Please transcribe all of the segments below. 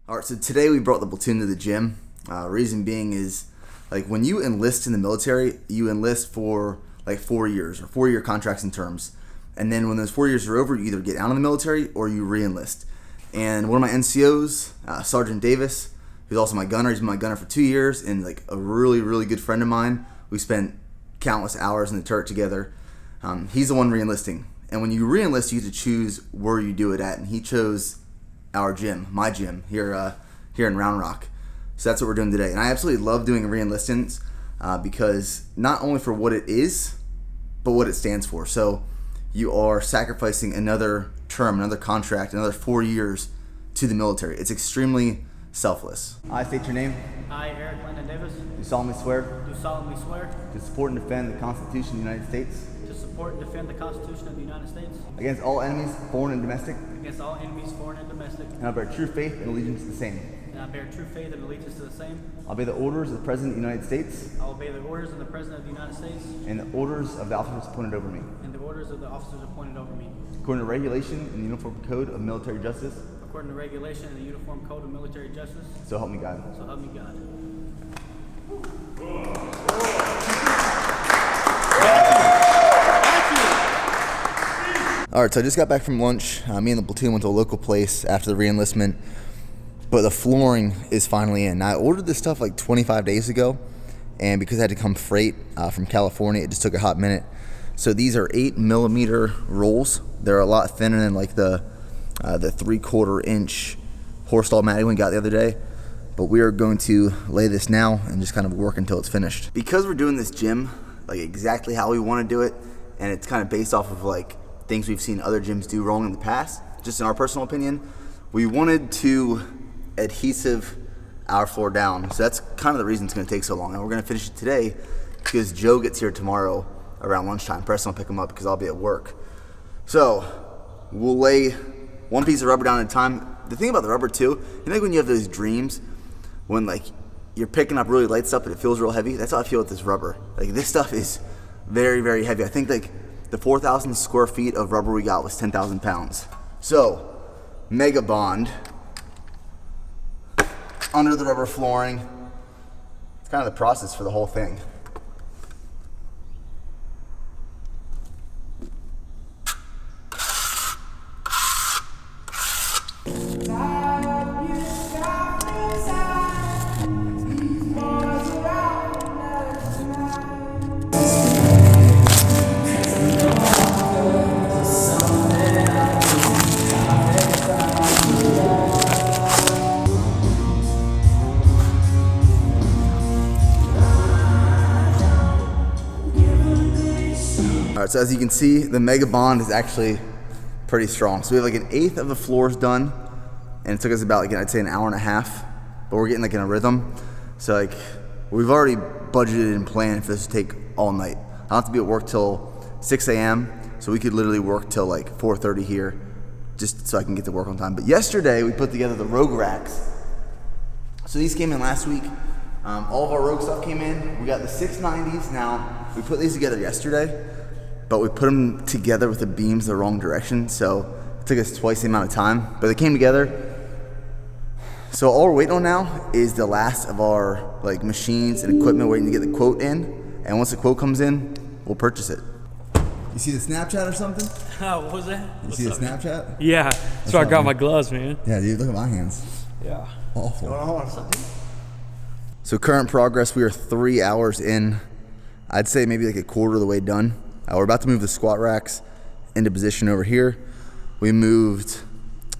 All right, so today we brought the platoon to the gym. Reason being is, like, when you enlist in the military, you enlist for like 4 years or 4-year contracts and terms. And then when those 4 years are over, you either get out of the military or you re-enlist. And one of my NCOs, Sergeant Davis, who's also my gunner, he's been my gunner for 2 years and like a really, really good friend of mine. We spent countless hours in the turret together. He's the one re-enlisting. And when you re-enlist, you get to choose where you do it at. And he chose our gym, my gym, here in Round Rock. So that's what we're doing today. And I absolutely love doing re-enlistments because not only for what it is, but what it stands for. So you are sacrificing another term, another contract, another 4 years to the military. It's extremely selfless. I state your name. I, Eric Landon Davis, Do solemnly swear do solemnly swear to support and defend the Constitution of the United States to support and defend the Constitution of the United States against all enemies, foreign and domestic, against all enemies, foreign and domestic, and I bear true faith and allegiance to the same. and I bear true faith and allegiance to the same. I'll obey the orders of the President of the United States I will obey the orders of the President of the United States and the orders of the officers appointed over me, and the orders of the officers appointed over me, according to regulation and the Uniform Code of Military Justice. according to regulation and the Uniform Code of Military Justice. So help me God. So help me God. All right, so I just got back from lunch. Me and the platoon went to a local place after the re-enlistment, but the flooring is finally in. Now, I ordered this stuff like 25 days ago, and because it had to come freight from California, it just took a hot minute. So these are 8mm rolls. They're a lot thinner than like the 3/4 inch horse stall matting we got the other day. But we are going to lay this now and just kind of work until it's finished. Because we're doing this gym like exactly how we want to do it, and it's kind of based off of like things we've seen other gyms do wrong in the past, just in our personal opinion, we wanted to adhesive our floor down. So that's kind of the reason it's going to take so long. And we're going to finish it today because Joe gets here tomorrow around lunchtime. Preston will pick him up because I'll be at work. So we'll lay one piece of rubber down at a time. The thing about the rubber too, you know, when you have those dreams when like you're picking up really light stuff but it feels real heavy? That's how I feel with this rubber. Like, this stuff is very, very heavy. I think like the 4,000 square feet of rubber we got was 10,000 pounds. So, Mega Bond under the rubber flooring. It's kind of the process for the whole thing. All right, so as you can see, the Mega Bond is actually pretty strong. So we have like 1/8 of the floors done, and it took us about like, I'd say, an hour and a half, but we're getting like in a rhythm. So like, we've already budgeted and planned for this to take all night. I don't have to be at work till 6 a.m., so we could literally work till like 4:30 here, just so I can get to work on time. But yesterday, we put together the Rogue racks. So these came in last week. All of our Rogue stuff came in. We got the 690s now. We put these together yesterday, but we put them together with the beams the wrong direction, so it took us twice the amount of time, but they came together. So all we're waiting on now is the last of our like machines and equipment, waiting to get the quote in, and once the quote comes in, we'll purchase it. You see the Snapchat or something? What was that? You see the Snapchat? Yeah, that's why I got my gloves, man. Yeah, dude, look at my hands. Yeah. Awful. Hold on, something. So current progress, we are 3 hours in. I'd say maybe like a quarter of the way done. We're about to move the squat racks into position over here. We moved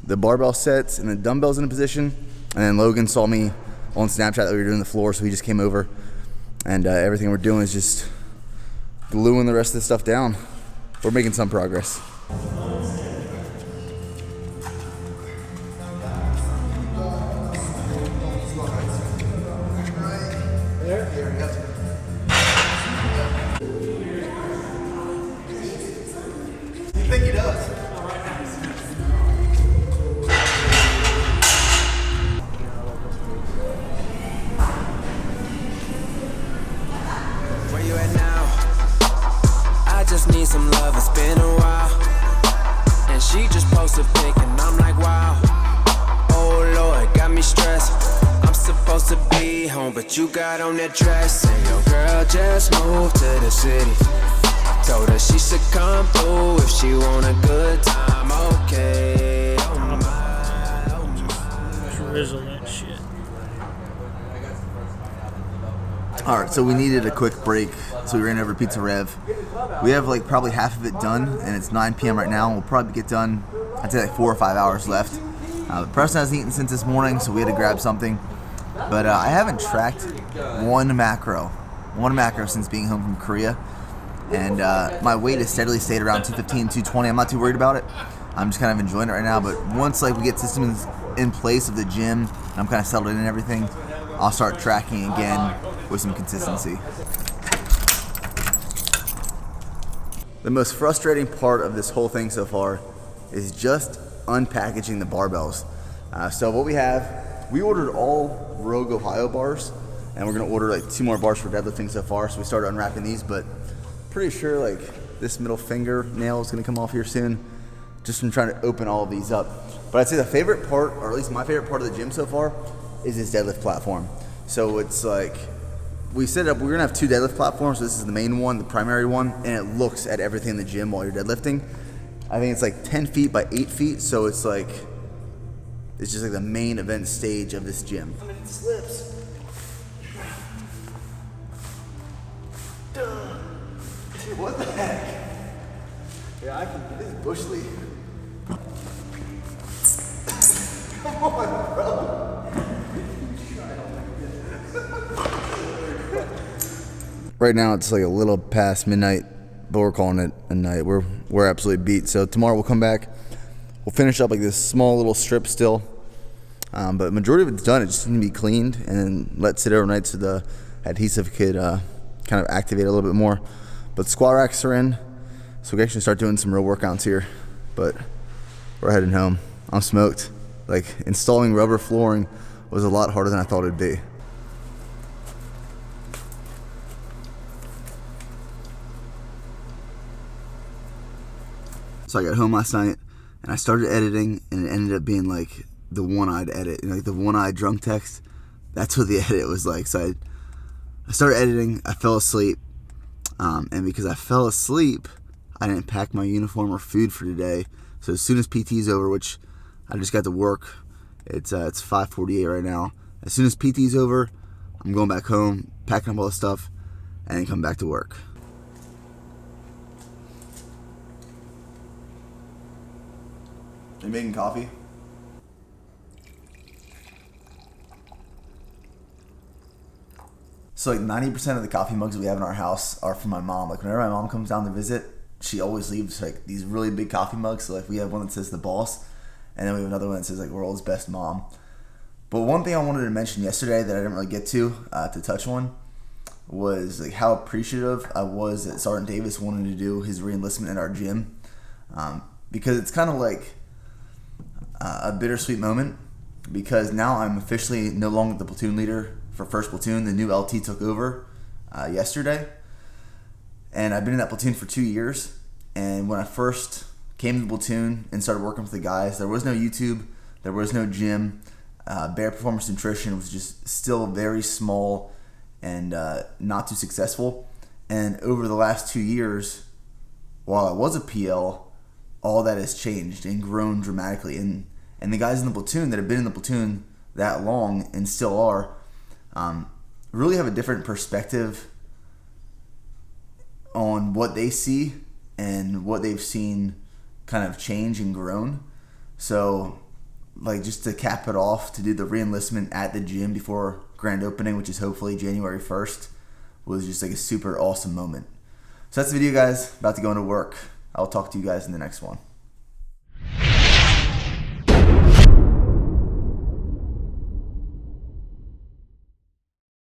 the barbell sets and the dumbbells into position. And then Logan saw me on Snapchat that we were doing the floor, so he just came over. And everything we're doing is just gluing the rest of this stuff down. We're making some progress. I think he does. Where you at now? I just need some love, it's been a while. what you got on that dress. And your girl just moved to the city. Told her she should come through if she want a good time. Okay, oh my, oh my. Drizzle that shit. All right, so we needed a quick break, so we ran over to Pizza Rev. We have like probably half of it done, and it's 9 p.m. right now. We'll probably get done, I'd say like 4 or 5 hours left. Preston hasn't eaten since this morning, so we had to grab something. But I haven't tracked one macro since being home from Korea. And my weight has steadily stayed around 215, 220. I'm not too worried about it. I'm just kind of enjoying it right now. But once like we get systems in place of the gym, and I'm kind of settled in and everything, I'll start tracking again with some consistency. The most frustrating part of this whole thing so far is just unpackaging the barbells. So what we ordered all Rogue Ohio bars, and we're gonna order like 2 more bars for deadlifting so far. So we started unwrapping these, but pretty sure like this middle finger nail is gonna come off here soon, just from trying to open all of these up. But I'd say the favorite part, or at least my favorite part of the gym so far, is this deadlift platform. So it's like, we set it up, we're gonna have 2 deadlift platforms. So this is the main one, the primary one, and it looks at everything in the gym while you're deadlifting. I think it's like 10 feet by 8 feet, so it's like, it's just like the main event stage of this gym. I mean, it slips. Dude, what the heck? Yeah, I can get this bush league. Come on, bro. Right now it's like a little past midnight, but we're calling it a night. We're absolutely beat. So tomorrow we'll come back. We'll finish up like this small little strip still, but majority of it's done. It's just gonna be cleaned and then let sit overnight so the adhesive could kind of activate a little bit more. But squat racks are in, so we can actually start doing some real workouts here. But we're heading home. I'm smoked. Like installing rubber flooring was a lot harder than I thought it'd be. So I got home last night and I started editing, and it ended up being like the one-eyed edit, like the one-eyed drunk text. That's what the edit was like. So I started editing, I fell asleep, and because I fell asleep, I didn't pack my uniform or food for today. So as soon as PT's over, which I just got to work, it's 5:48 right now. As soon as PT's over, I'm going back home, packing up all the stuff, and then come back to work. Are you making coffee? So like 90% of the coffee mugs we have in our house are from my mom. Like whenever my mom comes down to visit, she always leaves like these really big coffee mugs. So like we have one that says the boss, and then we have another one that says like world's best mom. But one thing I wanted to mention yesterday that I didn't really get to touch on was like how appreciative I was that Sergeant Davis wanted to do his re-enlistment in our gym, because it's kind of like a bittersweet moment, because now I'm officially no longer the platoon leader for 1st Platoon. The new LT took over yesterday, and I've been in that platoon for 2 years. And when I first came to the platoon and started working with the guys, there was no YouTube, there was no gym. Bear Performance Nutrition was just still very small and not too successful. And over the last 2 years, while I was a PL, all that has changed and grown dramatically. And the guys in the platoon that have been in the platoon that long and still are, really have a different perspective on what they see and what they've seen kind of change and grown. So like just to cap it off, to do the re-enlistment at the gym before grand opening, which is hopefully January 1st, was just like a super awesome moment. So that's the video, guys. About to go into work. I'll talk to you guys in the next one.